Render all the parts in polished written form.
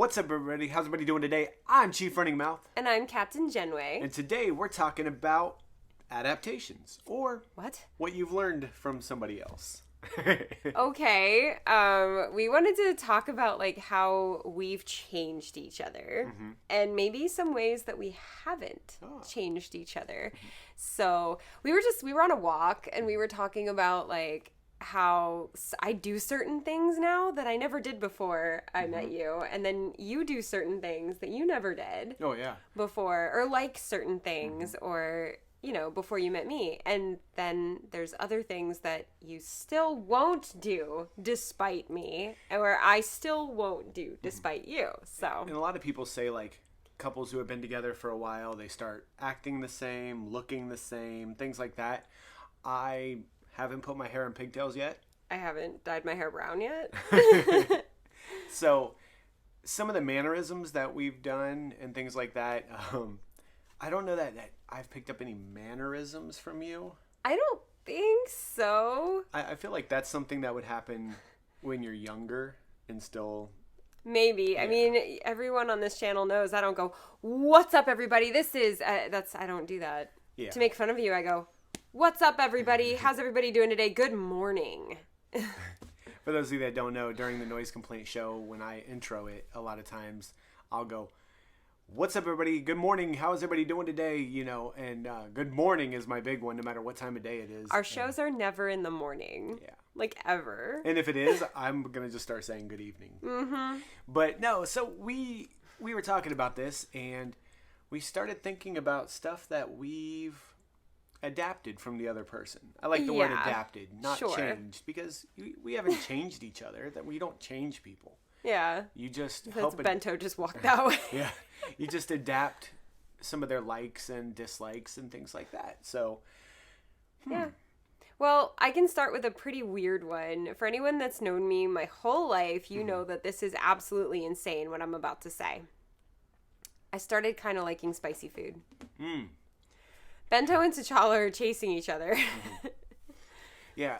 What's up, everybody? How's everybody doing today? I'm Chief Running Mouth. And I'm Captain Jenne. And today we're talking about adaptations, or what you've learned from somebody else. Okay. We wanted to talk about like how we've changed each other, and maybe some ways that we haven't changed each other. So we were on a walk, and we were talking about like how I do certain things now that I never did before I met you, and then you do certain things that you never did. Oh yeah. Before, or like certain things, or you know, before you met me. And then there's other things that you still won't do despite me, or I still won't do despite you. So, and a lot of people say like couples who have been together for a while, they start acting the same, looking the same, things like that. I haven't put my hair in pigtails yet. I haven't dyed my hair brown yet. So some of the mannerisms that we've done and things like that, I don't know that I've picked up any mannerisms from you. I don't think so. I feel like that's something that would happen when you're younger and still... Maybe. Yeah. I mean, everyone on this channel knows I don't go, "What's up, everybody? This is..." I don't do that. Yeah. To make fun of you, I go, "What's up, everybody? How's everybody doing today? Good morning." For those of you that don't know, during the noise complaint show, when I intro it, a lot of times I'll go, "What's up, everybody? Good morning. How is everybody doing today?" You know, and good morning is my big one, no matter what time of day it is. Our shows are never in the morning. Yeah. Like, ever. And if it is, I'm going to just start saying good evening. But no, so we were talking about this, and we started thinking about stuff that we've adapted from the other person. I like the word adapted, not changed, because we haven't changed each other. That we don't change people. Yeah. You just help Bento just walk that way. Yeah. You just adapt some of their likes and dislikes and things like that. So, yeah. Well, I can start with a pretty weird one. For anyone that's known me my whole life, you know that this is absolutely insane what I'm about to say. I started kind of liking spicy food. Bento and T'Challa are chasing each other. Yeah,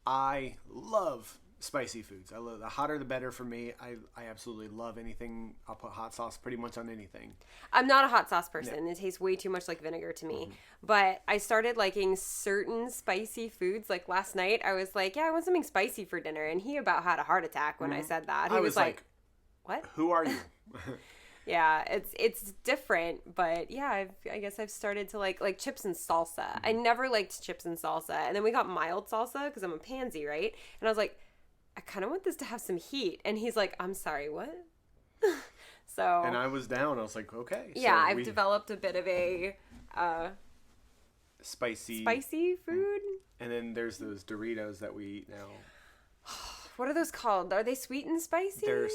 I love spicy foods. I love the hotter the better for me. I absolutely love anything. I'll put hot sauce pretty much on anything. I'm not a hot sauce person. No. It tastes way too much like vinegar to me. But I started liking certain spicy foods. Like last night, I was like, "Yeah, I want something spicy for dinner," and he about had a heart attack when I said that. He was like, "What? Who are you?" Yeah, it's different, but yeah, I guess I've started to like chips and salsa. I never liked chips and salsa, and then we got mild salsa because I'm a pansy, right? And I was like, I kind of want this to have some heat, and he's like, "I'm sorry, what?" So. And I was down. I was like, okay. Yeah, so I've developed a bit of a spicy food. And then there's those Doritos that we eat now. What are those called? Are they sweet and spicy? They're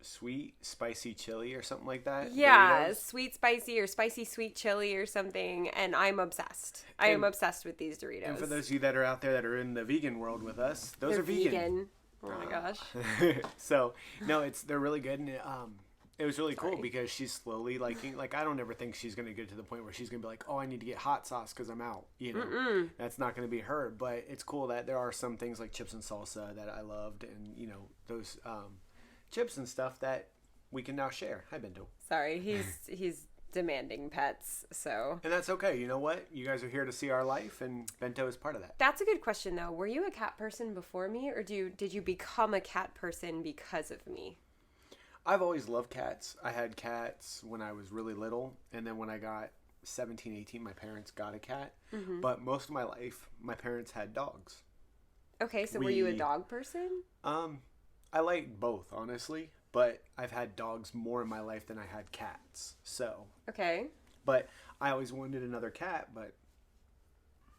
sweet spicy chili or something like that. Yeah, Doritos. Sweet spicy or spicy sweet chili or something, and I'm obsessed. I am obsessed with these Doritos. And for those of you that are out there that are in the vegan world with us, they're vegan. Oh my gosh. So no, they're really good, and it was really cool because she's slowly liking. Like, I don't ever think she's gonna get to the point where she's gonna be like, "Oh, I need to get hot sauce because I'm out." You know, that's not gonna be her. But it's cool that there are some things like chips and salsa that I loved, and you know those chips and stuff that we can now share. Hi, Bento. Sorry, he's demanding pets, so. And that's okay. You know what? You guys are here to see our life, and Bento is part of that. That's a good question, though. Were you a cat person before me, or did you become a cat person because of me? I've always loved cats. I had cats when I was really little, and then when I got 17, 18, my parents got a cat. But most of my life, my parents had dogs. Okay, so were you a dog person? I like both, honestly, but I've had dogs more in my life than I had cats. So. Okay. But I always wanted another cat, but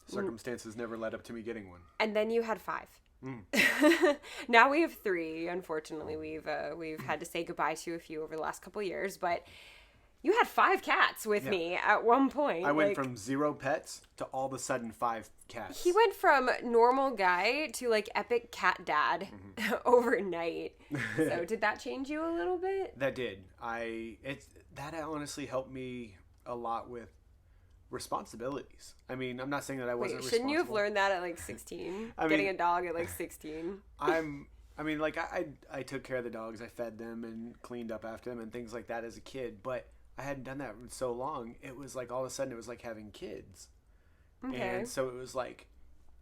circumstances never led up to me getting one. And then you had 5. Now we have 3. Unfortunately, we've had to say goodbye to a few over the last couple of years, but you had 5 cats with me at one point. I went from 0 pets to all of a sudden 5 cats. He went from normal guy to like epic cat dad overnight. So did that change you a little bit? That did. That honestly helped me a lot with responsibilities. I mean, I'm not saying that I wasn't responsible. Shouldn't you have learned that at like 16? Getting a dog at like 16? I mean, like, I took care of the dogs. I fed them and cleaned up after them and things like that as a kid. But I hadn't done that in so long. It was like all of a sudden it was like having kids. Okay. And so it was like,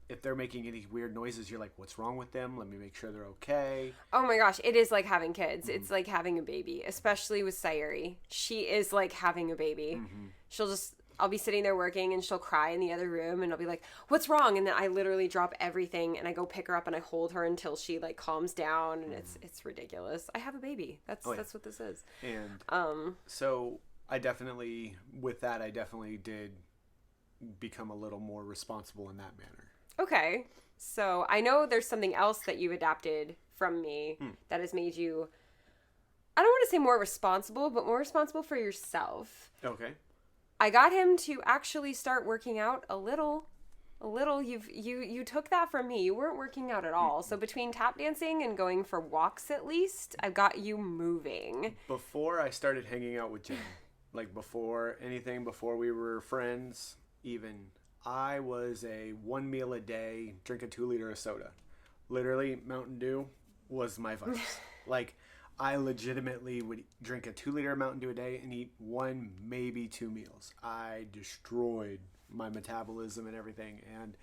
if they're making any weird noises, you're like, what's wrong with them? Let me make sure they're okay. Oh my gosh, it is like having kids. Mm-hmm. It's like having a baby, especially with Sayuri. She is like having a baby. Mm-hmm. I'll be sitting there working and she'll cry in the other room and I'll be like, what's wrong? And then I literally drop everything and I go pick her up and I hold her until she like calms down, and it's ridiculous. I have a baby. That's what this is. And so I definitely did become a little more responsible in that manner. Okay. So I know there's something else that you adapted from me that has made you, I don't want to say more responsible, but more responsible for yourself. Okay. I got him to actually start working out a little. You took that from me. You weren't working out at all. So between tap dancing and going for walks at least, I've got you moving. Before I started hanging out with Jenne, like before we were friends, even, I was a 1 meal a day, drink a 2 liter of soda. Literally, Mountain Dew was my vice. Like, I legitimately would drink a 2 liter Mountain Dew a day and eat 1, maybe 2 meals. I destroyed my metabolism and everything. And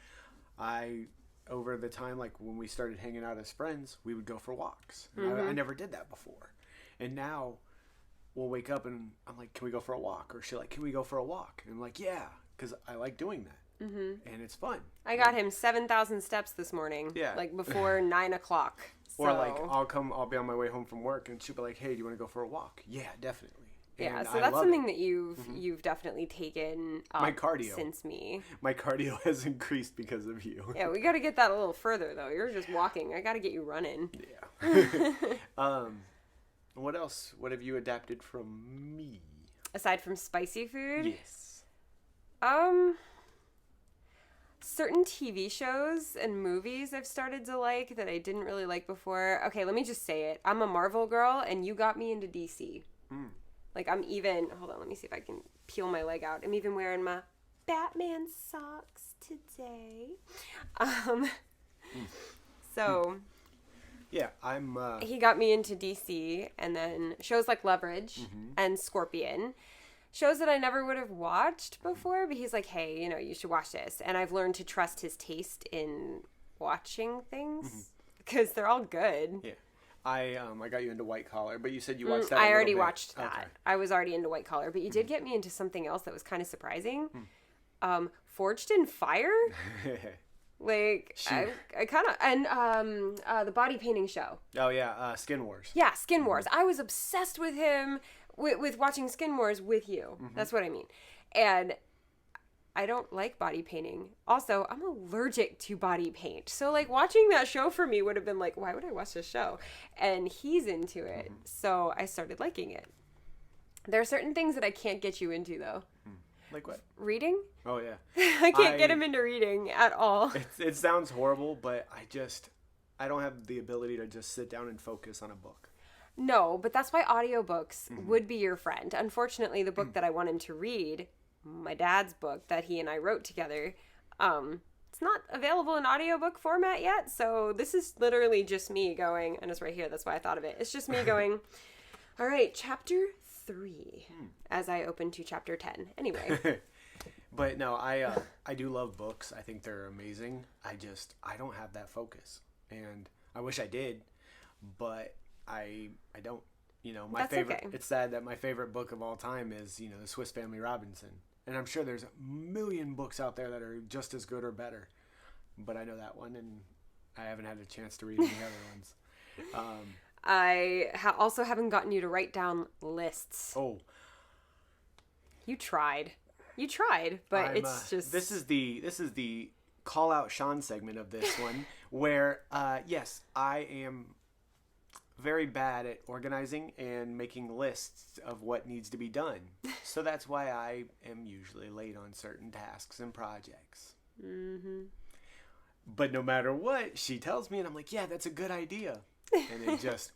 over the time, like when we started hanging out as friends, we would go for walks. And I never did that before. And now we'll wake up and I'm like, can we go for a walk? Or she's like, can we go for a walk? And I'm like, yeah, because I like doing that. Mm-hmm. And it's fun. I got him 7,000 steps this morning. Yeah. Like before 9 o'clock. So. Or like I'll be on my way home from work and she'll be like, hey, do you want to go for a walk? Yeah, definitely. Yeah, so that's something that you've definitely taken up my cardio since me. My cardio has increased because of you. Yeah, we got to get that a little further though. You're just walking. I got to get you running. Yeah. What else? What have you adapted from me? Aside from spicy food? Yes. Certain TV shows and movies I've started to like that I didn't really like before. Okay, let me just say it. I'm a Marvel girl, and you got me into DC. Like, hold on, let me see if I can peel my leg out. I'm even wearing my Batman socks today. So... Yeah, He got me into DC, and then shows like Leverage and Scorpion. Shows that I never would have watched before, but he's like, hey, you should watch this. And I've learned to trust his taste in watching things, because they're all good. Yeah. I got you into White Collar, but you said you watched that I already watched that. Okay. I was already into White Collar, but you did get me into something else that was kind of surprising. Forged in Fire? Like, I kind of, and the body painting show. Oh, yeah, Skin Wars. Yeah, Skin Wars. I was obsessed with him, with watching Skin Wars with you. That's what I mean. And I don't like body painting. Also, I'm allergic to body paint. So, like, watching that show for me would have been like, why would I watch this show? And he's into it. So I started liking it. There are certain things that I can't get you into, though. Like what? Reading? Oh, yeah. I can't get him into reading at all. It sounds horrible, but I don't have the ability to just sit down and focus on a book. No, but that's why audiobooks would be your friend. Unfortunately, the book that I want him to read, my dad's book that he and I wrote together, it's not available in audiobook format yet. So this is literally just me going, and it's right here. That's why I thought of it. It's just me going, all right, chapter 3 as I open to chapter 10. Anyway. But no, I do love books. I think they're amazing. I don't have that focus. And I wish I did, but I don't. My That's favorite, okay. It's sad that my favorite book of all time is, the Swiss Family Robinson. And I'm sure there's a million books out there that are just as good or better. But I know that one, and I haven't had a chance to read any other ones. I also haven't gotten you to write down lists. Oh. You tried, but it's just... This is the call out Sean segment of this one, where, yes, I am very bad at organizing and making lists of what needs to be done. So that's why I am usually late on certain tasks and projects. But no matter what, she tells me, and I'm like, yeah, that's a good idea. And it just,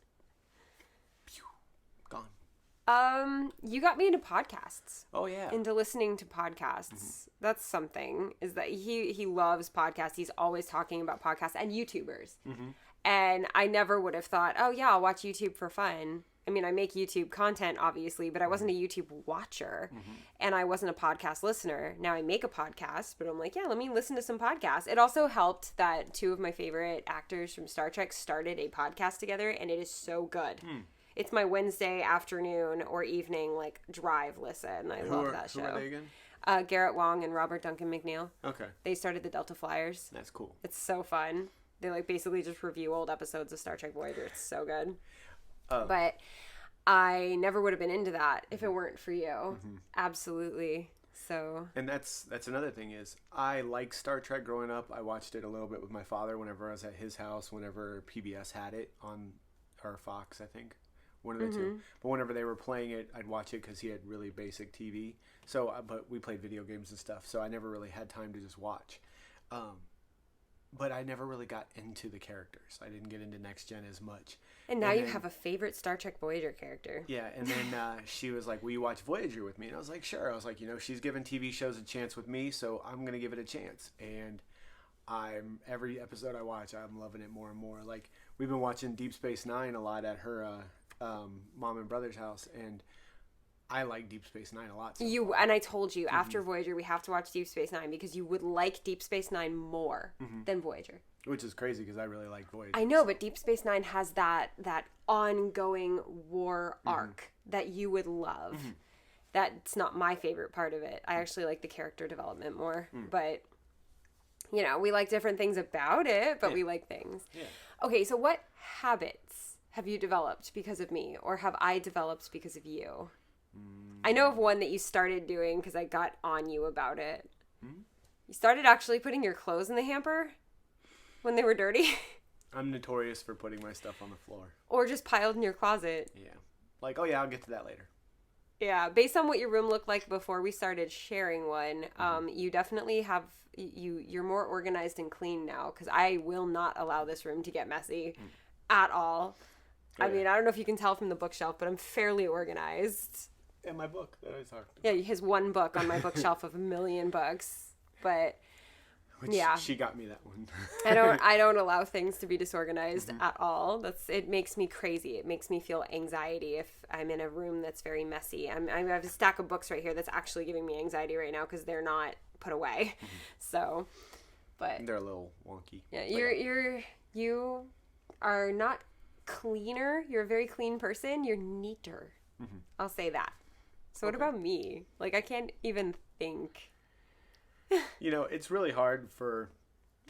gone. You got me into podcasts. Oh yeah. Into listening to podcasts. That's something, is that he loves podcasts. He's always talking about podcasts and YouTubers. And I never would have thought, oh yeah, I'll watch YouTube for fun. I mean, I make YouTube content, obviously, but I wasn't a YouTube watcher, and I wasn't a podcast listener. Now I make a podcast, but I'm like, yeah, let me listen to some podcasts. It also helped that two of my favorite actors from Star Trek started a podcast together, and it is so good. It's my Wednesday afternoon or evening, like, drive listen. I love that show. Who are they again? Garrett Wong and Robert Duncan McNeil. Okay. They started the Delta Flyers. That's cool. It's so fun. They, like, basically just review old episodes of Star Trek Voyager. It's so good. But I never would have been into that if it weren't for you. Absolutely. So. And that's another thing is I like Star Trek growing up. I watched it a little bit with my father whenever I was at his house, whenever PBS had it on, or Fox, I think. One of the two. But whenever they were playing it, I'd watch it because he had really basic TV. So, but we played video games and stuff, so I never really had time to just watch. But I never really got into the characters. I didn't get into Next Gen as much. And now you have a favorite Star Trek Voyager character. Yeah, and then she was like, will you watch Voyager with me? And I was like, sure. I was like, you know, she's given TV shows a chance with me, so I'm going to give it a chance. And every episode I watch, I'm loving it more and more. Like, we've been watching Deep Space Nine a lot at her mom and brother's house, and I like Deep Space Nine a lot. So and I told you, after Voyager, we have to watch Deep Space Nine because you would like Deep Space Nine more than Voyager. Which is crazy because I really like Voyager. I know, but Deep Space Nine has that ongoing war arc that you would love. That's not my favorite part of it. I actually like the character development more. But, you know, we like different things about it, but we like things. Yeah. Okay, so what habits have you developed because of me? Or have I developed because of you? I know of one that you started doing because I got on you about it. You started actually putting your clothes in the hamper when they were dirty. I'm notorious for putting my stuff on the floor. Or just piled in your closet. Yeah. Like, oh yeah, I'll get to that later. Yeah, based on what your room looked like before we started sharing one, you definitely have, you're more organized and clean now, because I will not allow this room to get messy at all. Oh, I mean, I don't know if you can tell from the bookshelf, but I'm fairly organized. And my book that I talked about. Yeah, his one book on my bookshelf of 1,000,000 books. But which she got me that one. I don't allow things to be disorganized at all. It makes me crazy. It makes me feel anxiety if I'm in a room that's very messy. I have a stack of books right here that's actually giving me anxiety right now because they're not put away. So, but they're a little wonky. Yeah, you are not cleaner. You're a very clean person. You're neater. I'll say that. So what about me? Like, I can't even think. You know, it's really hard for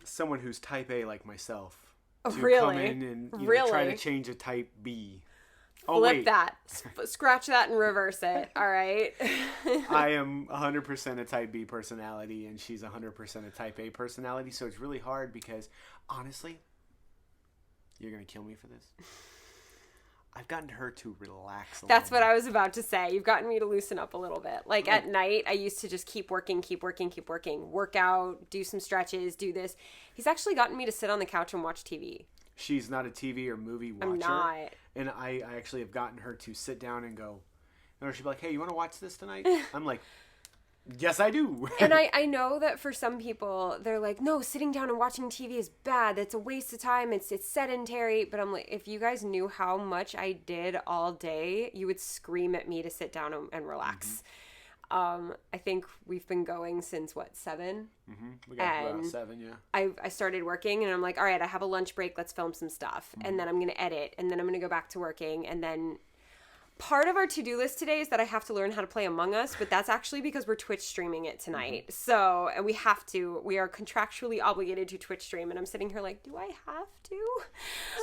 someone who's type A like myself to come in and try to change a type B. Flip that. Scratch that and reverse it. All right. I am 100% a type B personality, and she's 100% a type A personality. So it's really hard because, honestly, you're going to kill me for this. I've gotten her to relax a That's what I was about to say. You've gotten me to loosen up a little bit. Like at night, I used to just keep working. Work out, do some stretches, do this. He's actually gotten me to sit on the couch and watch TV. She's not a TV or movie watcher. I'm not. And I actually have gotten her to sit down and go, or she'd be like, hey, you want to watch this tonight? I'm like, yes, I do. And I know that for some people, they're like, no, sitting down and watching TV is bad. That's a waste of time. It's sedentary. But I'm like, if you guys knew how much I did all day, you would scream at me to sit down and relax. I think we've been going since, 7? We got about 7, yeah. I started working, and I'm like, all right, I have a lunch break. Let's film some stuff. And then I'm going to edit. And then I'm going to go back to working. And then part of our to-do list today is that I have to learn how to play Among Us, but that's actually because we're Twitch streaming it tonight. So, and we are contractually obligated to Twitch stream, and I'm sitting here like, do I have to?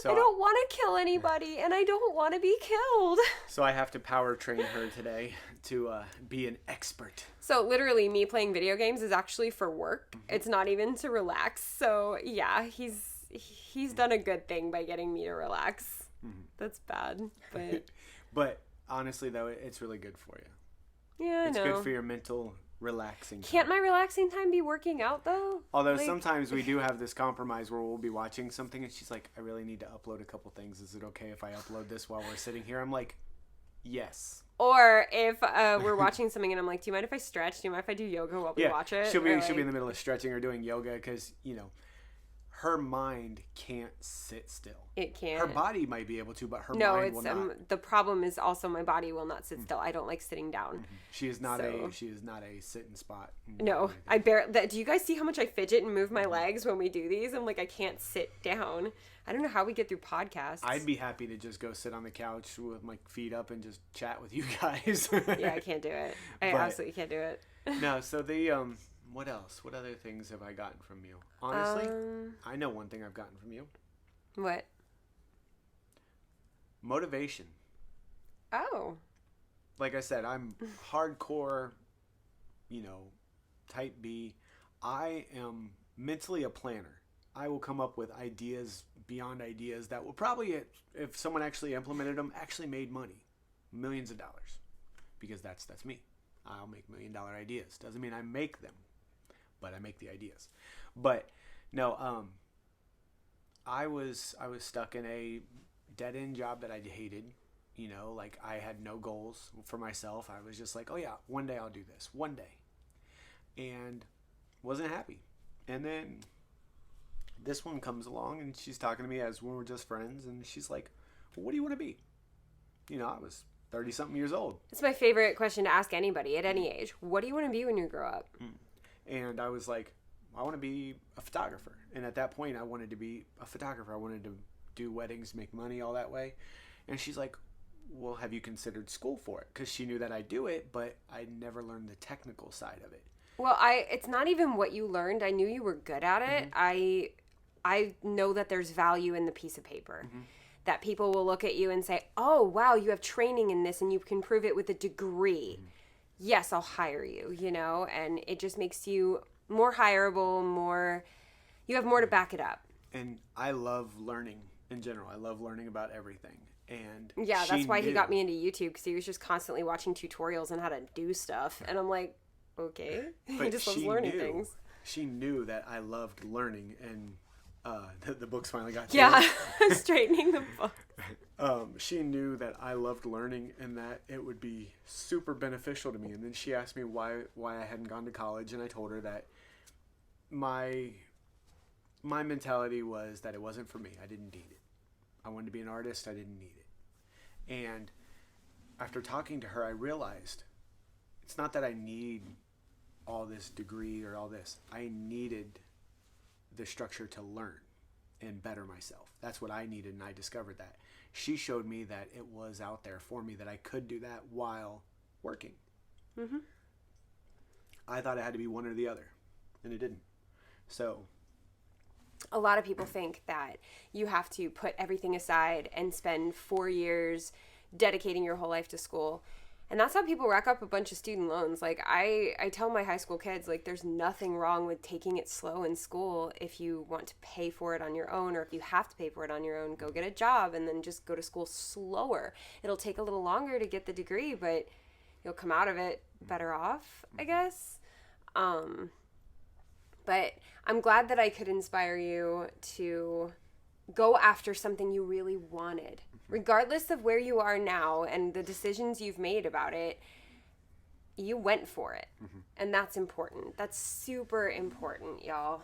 I don't want to kill anybody, and I don't want to be killed. So I have to power train her today to be an expert. So literally me playing video games is actually for work. It's not even to relax. So yeah, he's done a good thing by getting me to relax. That's bad, but... But honestly, though, it's really good for you. Yeah, I know. It's good for your mental relaxing time. Can't my relaxing time be working out, though? Although sometimes we do have this compromise where we'll be watching something and she's like, I really need to upload a couple things. Is it okay if I upload this while we're sitting here? I'm like, Yes. Or if we're watching something and I'm like, do you mind if I stretch? Do you mind if I do yoga while we watch it? She'll be in the middle of stretching or doing yoga because, her mind can't sit still. It can't. Her body might be able to, but her mind will not. The problem is also my body will not sit still. I don't like sitting down. She is not a sitting spot. No, do you guys see how much I fidget and move my legs when we do these? I'm like, I can't sit down. I don't know how we get through podcasts. I'd be happy to just go sit on the couch with my feet up and just chat with you guys. Yeah, I can't do it. I absolutely can't do it. No, so what else? What other things have I gotten from you? Honestly, I know one thing I've gotten from you. What? Motivation. Oh. Like I said, I'm hardcore, type B. I am mentally a planner. I will come up with ideas beyond ideas that will probably, if someone actually implemented them, actually made money. Millions of dollars. Because that's me. I'll make $1 million ideas. Doesn't mean I make them, but I make the ideas. But no, I was stuck in a dead-end job that I hated. Like I had no goals for myself. I was just like, oh yeah, one day I'll do this. One day. And wasn't happy. And then this one comes along and she's talking to me as when we're just friends. And she's like, well, what do you want to be? I was 30-something years old. It's my favorite question to ask anybody at any age. What do you want to be when you grow up? And I was like, I want to be a photographer. And at that point, I wanted to be a photographer. I wanted to do weddings, make money all that way. And she's like, well, have you considered school for it? Because she knew that I'd do it, but I never learned the technical side of it. Well, it's not even what you learned. I knew you were good at it. I know that there's value in the piece of paper. That people will look at you and say, oh, wow, you have training in this and you can prove it with a degree. Yes, I'll hire you, and it just makes you more hireable, you have more to back it up. And I love learning in general. I love learning about everything. And yeah, that's why he got me into YouTube, because he was just constantly watching tutorials on how to do stuff. And I'm like, okay. He just loves learning things. She knew that I loved learning, and the books finally got to Yeah, straightening the book. She knew that I loved learning and that it would be super beneficial to me. And then she asked me why I hadn't gone to college, and I told her that my mentality was that it wasn't for me. I didn't need it. I wanted to be an artist. I didn't need it. And after talking to her, I realized it's not that I need all this degree or all this. I needed the structure to learn and better myself. That's what I needed, and I discovered that. She showed me that it was out there for me, that I could do that while working. I thought it had to be one or the other, and it didn't. So a lot of people think that you have to put everything aside and spend 4 years dedicating your whole life to school. And that's how people rack up a bunch of student loans. Like, I tell my high school kids, like, there's nothing wrong with taking it slow in school if you want to pay for it on your own, or if you have to pay for it on your own, go get a job and then just go to school slower. It'll take a little longer to get the degree, but you'll come out of it better off, I guess. But I'm glad that I could inspire you to go after something you really wanted. Regardless of where you are now and the decisions you've made about it, you went for it. And that's important. That's super important, y'all.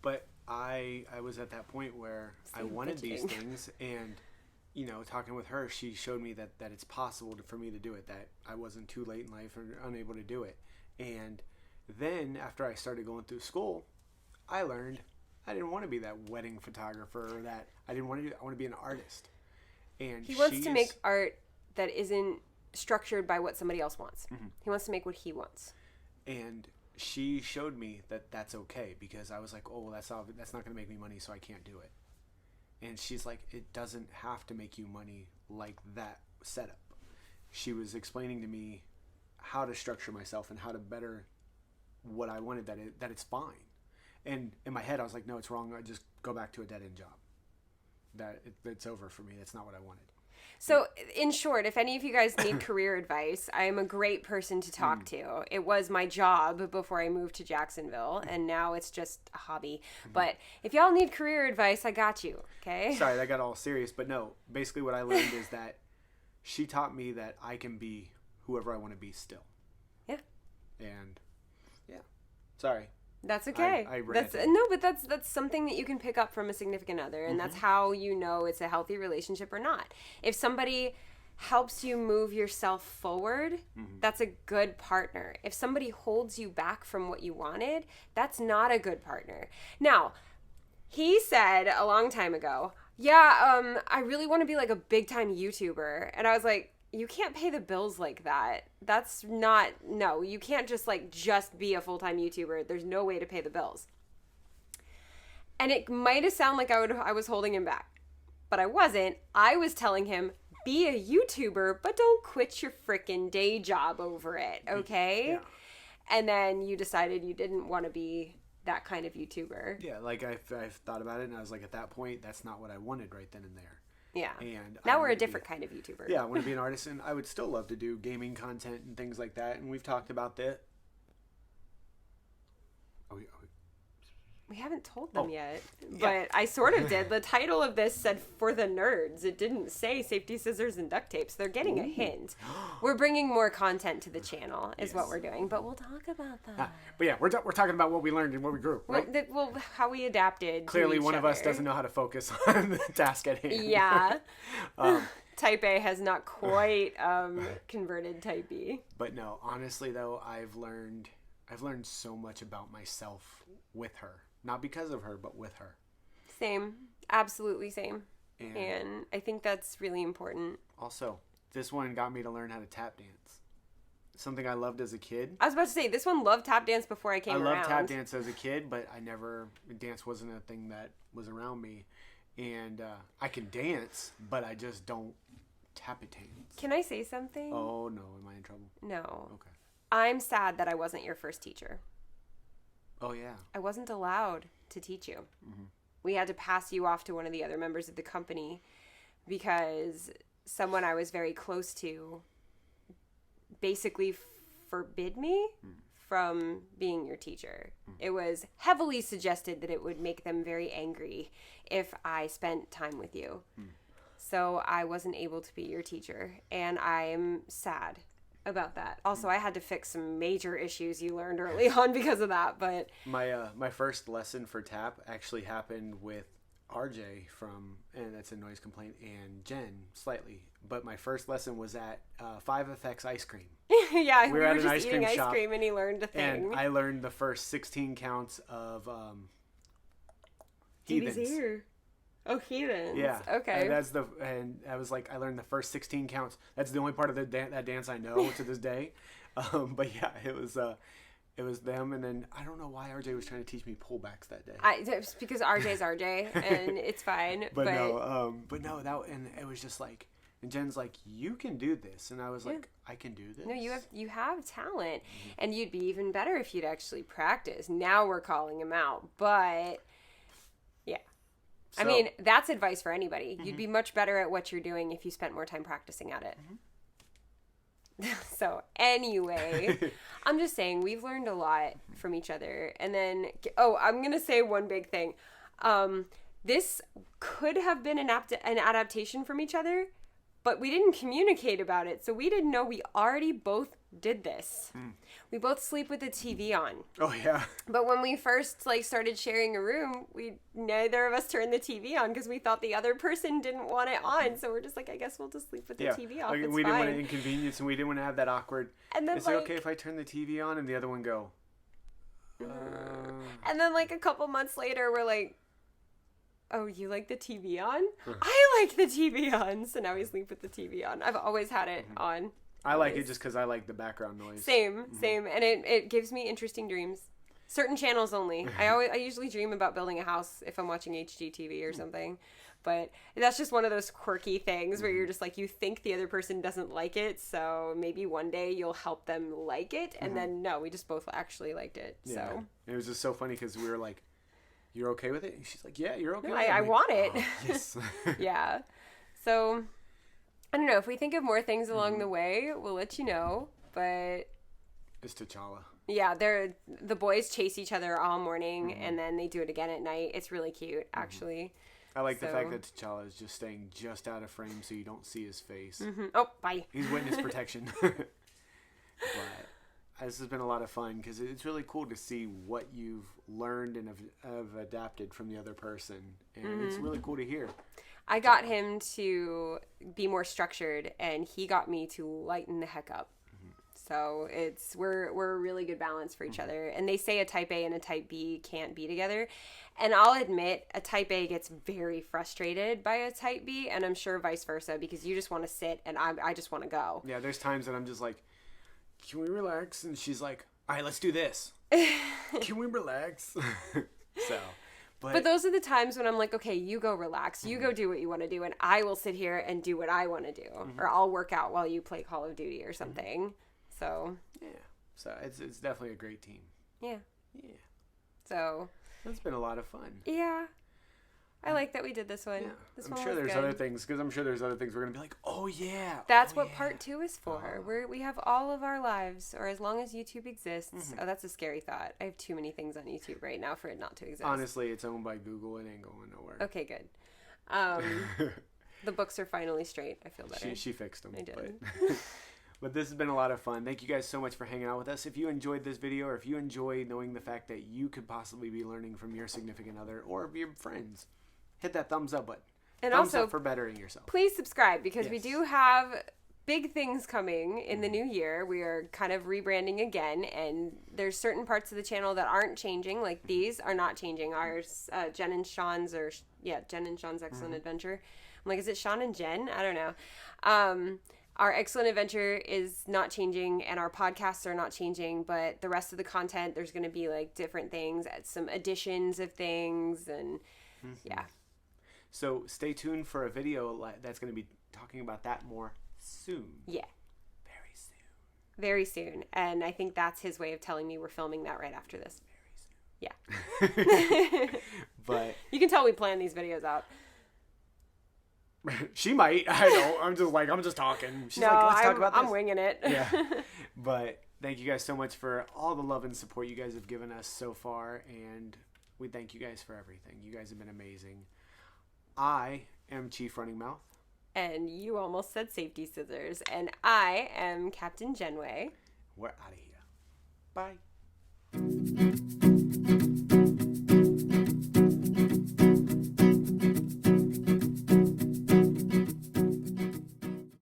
But I was at that point where I wanted these things, and talking with her, she showed me that it's possible for me to do it, that I wasn't too late in life or unable to do it. And then after I started going through school, I learned I didn't want to be that wedding photographer, or that I didn't want to do that. I want to be an artist. And he wants to make art that isn't structured by what somebody else wants. He wants to make what he wants. And she showed me that that's okay, because I was like, oh, well, that's not going to make me money, so I can't do it. And she's like, it doesn't have to make you money like that setup. She was explaining to me how to structure myself and how to better what I wanted, that it's fine. And in my head, I was like, no, it's wrong. I just go back to a dead-end job. It's over for me. That's not what I wanted. So, in short, if any of you guys need career advice, I am a great person to talk to. It was my job before I moved to Jacksonville, and now it's just a hobby. But if y'all need career advice, I got you, okay? Sorry, that got all serious. But no, basically what I learned is that she taught me that I can be whoever I want to be still. Yeah. And yeah, sorry. That's okay. That's something that you can pick up from a significant other, and that's how you know it's a healthy relationship or not. If somebody helps you move yourself forward, that's a good partner. If somebody holds you back from what you wanted, that's not a good partner. Now, he said a long time ago, I really want to be like a big time YouTuber. And I was like, you can't pay the bills like that. That's not, no, you can't just be a full-time YouTuber. There's no way to pay the bills. And it might have sounded like I was holding him back, but I wasn't. I was telling him, be a YouTuber, but don't quit your freaking day job over it, okay? Yeah. And then you decided you didn't want to be that kind of YouTuber. Yeah, like I've thought about it, and I was like, at that point, that's not what I wanted right then and there. Yeah. And now we're a different kind of YouTuber. Yeah, I want to be an artist, and I would still love to do gaming content and things like that. And we've talked about that. We haven't told them yet, but I sort of did. The title of this said "For the Nerds." It didn't say safety scissors and duct tape, so they're getting a hint. We're bringing more content to the channel, is what we're doing, but we'll talk about that. But yeah, we're talking about what we learned and what we grew, right? Well, how we adapted. Clearly, one of us doesn't know how to focus on the task at hand. Yeah. Type A has not quite converted Type B. But no, honestly though, I've learned so much about myself with her. Not because of her, but with her. Same. Absolutely same. And I think that's really important. Also, this one got me to learn how to tap dance. Something I loved as a kid. I was about to say, this one loved tap dance before I came around. I loved tap dance as a kid, but dance wasn't a thing that was around me. And I can dance, but I just don't tap dance. Can I say something? Oh, no. Am I in trouble? No. Okay. I'm sad that I wasn't your first teacher. Oh, yeah. I wasn't allowed to teach you. Mm-hmm. We had to pass you off to one of the other members of the company because someone I was very close to basically forbid me from being your teacher. It was heavily suggested that it would make them very angry if I spent time with you. So I wasn't able to be your teacher, and I'm sad about that. Also, I had to fix some major issues you learned early on because of that. But my first lesson for tap actually happened with RJ and that's a noise complaint, and Jen slightly. But my first lesson was at 5FX Ice Cream. Yeah, we were at just eating ice cream, and he learned a thing. And I learned the first 16 counts of Heathens. Oh, Heathens. Yeah. Okay. And I was like, I learned the first 16 counts. That's the only part of that dance I know to this day. But yeah, it was them, and then I don't know why RJ was trying to teach me pullbacks that day. It's because RJ's RJ, and it's fine. but no, and it was just like, and Jen's like, you can do this, and I was like, I can do this. No, you have talent, and you'd be even better if you'd actually practice. Now we're calling him out, but yeah. So, I mean, that's advice for anybody. You'd be much better at what you're doing if you spent more time practicing at it. So anyway, I'm just saying we've learned a lot from each other. And then, I'm going to say one big thing. This could have been an adaptation from each other, but we didn't communicate about it. So we didn't know we already both did this. We both sleep with the TV on. Oh, yeah. But when we first started sharing a room, neither of us turned the TV on because we thought the other person didn't want it on. So we're just like, I guess we'll just sleep with the TV off. It's we fine. Didn't want to inconvenience, and we didn't want to have that awkward. And then, is it okay if I turn the TV on? And the other one go. And then a couple months later, we're like, oh, you like the TV on? I like the TV on. So now we sleep with the TV on. I've always had it on. I like it just because I like the background noise. Same. And it gives me interesting dreams. Certain channels only. I usually dream about building a house if I'm watching HGTV or something. But that's just one of those quirky things where you're just like, you think the other person doesn't like it, so maybe one day you'll help them like it. And then, no, we just both actually liked it. Yeah. So it was just so funny because we were like, you're okay with it? And she's like, yeah, you're okay with it. I want it. Oh, yes. Yeah. So I don't know. If we think of more things along the way, we'll let you know. But it's T'Challa. Yeah, the boys chase each other all morning, and then they do it again at night. It's really cute, actually. I like the fact that T'Challa is just staying just out of frame so you don't see his face. Mm-hmm. Oh, bye. He's witness protection. But this has been a lot of fun because it's really cool to see what you've learned and have adapted from the other person. And it's really cool to hear. I got him to be more structured, and he got me to lighten the heck up. So we're a really good balance for each other. And they say a type A and a type B can't be together. And I'll admit, a type A gets very frustrated by a type B, and I'm sure vice versa, because you just want to sit and I just want to go. Yeah, there's times that I'm just like, can we relax? And she's like, all right, let's do this. Can we relax? But those are the times when I'm like, okay, you go relax. You go do what you want to do, and I will sit here and do what I want to do. Or I'll work out while you play Call of Duty or something. So yeah, so it's definitely a great team. Yeah. So that's been a lot of fun. Yeah, I like that we did this one. Yeah. I'm sure there's other things we're gonna be like, oh yeah. That's what part 2 is for. We have all of our lives, or as long as YouTube exists. Oh, that's a scary thought. I have too many things on YouTube right now for it not to exist. Honestly, it's owned by Google. It ain't going nowhere. Okay, good. The books are finally straight. I feel better. She fixed them. I did. But this has been a lot of fun. Thank you guys so much for hanging out with us. If you enjoyed this video, or if you enjoy knowing the fact that you could possibly be learning from your significant other or your friends, hit that thumbs up button. And thumbs also, up for bettering yourself. Please subscribe, because we do have big things coming in the new year. We are kind of rebranding again, and there's certain parts of the channel that aren't changing. Like these are not changing. Ours, Jen and Sean's Excellent Adventure. I'm like, is it Sean and Jen? I don't know. Our Excellent Adventure is not changing, and our podcasts are not changing, but the rest of the content, there's going to be like different things, some additions of things, and yeah. So stay tuned for a video that's going to be talking about that more soon. Yeah. Very soon. Very soon. And I think that's his way of telling me we're filming that right after this. Very soon. Yeah. But you can tell we plan these videos out. She might. I don't. I'm just talking. She's like, let's talk about this. I'm winging it. Yeah. But thank you guys so much for all the love and support you guys have given us so far. And we thank you guys for everything. You guys have been amazing. I am Chief Running Mouth. And you almost said Safety Scissors. And I am Captain Jenne. We're out of here. Bye.